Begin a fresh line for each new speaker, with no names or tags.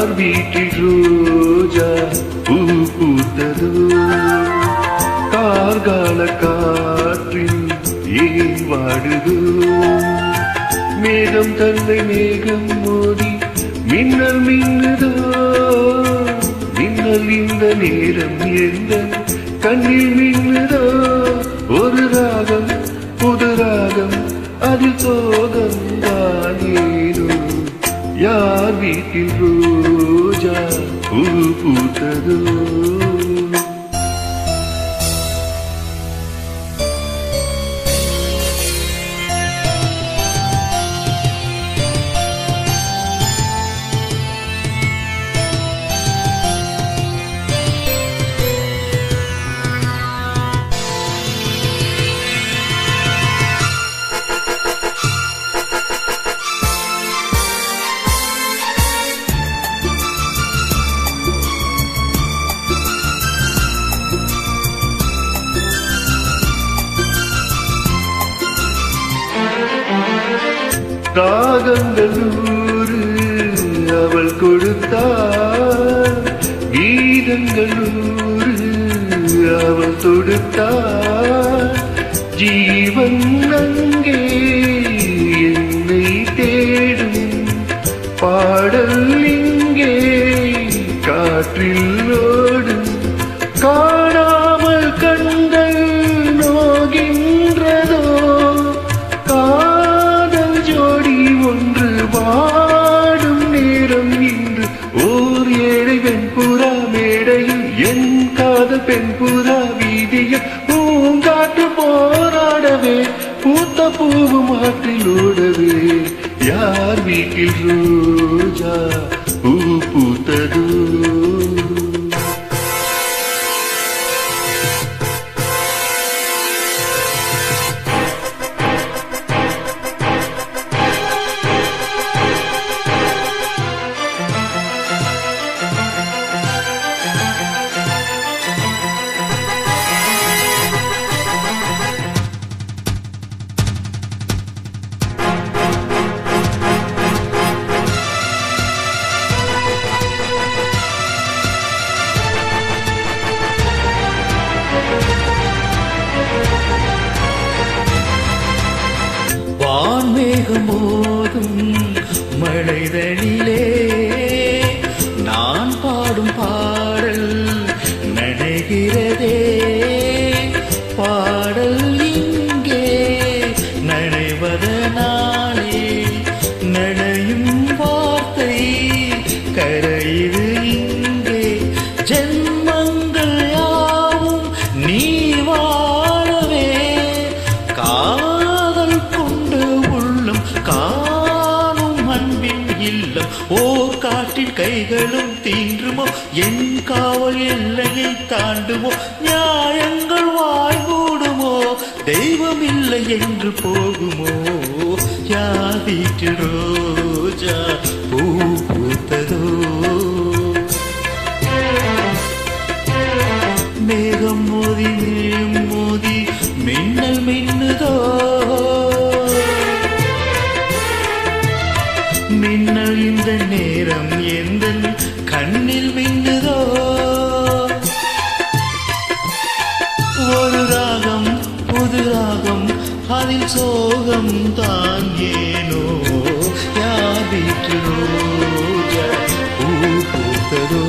யார் வீட்டில் ரோஜா பூ பூத்ததோ கார்கால காற்றில் ஏன் வாடுதோ மேகம் தன்னை மேகம் மோதி மின்னல் மின்னுதோ மின்னல் இந்த நேரம் எந்த கண்ணில் மின்னுதோ ஒரு ராகம் புது ராகம் அதில் சோகம் தானேனோ யார் வீட்டில் ரோஜா பூ பூத்ததோ ராகங்கள் 100 அவள் கொடுத்தாள் கீதங்கள் 100 அவள் தொடுத்தாள் ஜீவன் அங்கே என்னை தேடும் பாடல் இங்கே காற்றில் ஓடும் காணாமல் கண்கள் நோகின்றதோ வாடும் நேரம் இன்று ஓர் ஏழை வெண்புறா மேடையில் என் காதல் பெண்புறா வீதியில் பூங்காற்று போராடவே பூத்த பூவும் ஆற்றில் ஓடவே யார் வீட்டில் ரோஜா பூ பூத்ததோ
மேகமோதும் மழைதனிலே நான் பாடும் பாடல் நனைகிறதே பாடல் இங்கே நனைவதனாலே நனையும் வார்த்தை கரையுது இங்கே ஜென்மங்கள் யாவும் நீ வாழவே காதல் கொண்டு காணும் அன்பின் இல்லம் ஓர் காற்றின் கைகளும் தீண்டுமோ என் காவல் எல்லையை தாண்டுமோ நியாயங்கள் வாய்கூடுமோ தெய்வம் இல்லை என்று போகுமோ யார் வீட்டில் ரோஜா பூ பூத்ததோ மேகம் மோதி மேகம் மோதி மின்னல் மின்னுதோ மின்னல் இந்த நேரம் எந்த கண்ணில் மின்னுதோ ஒரு ராகம் புது ராகம் அதில் சோகம் தான் ஏனோ யார் வீட்டில் ரோஜா பூ பூத்ததோ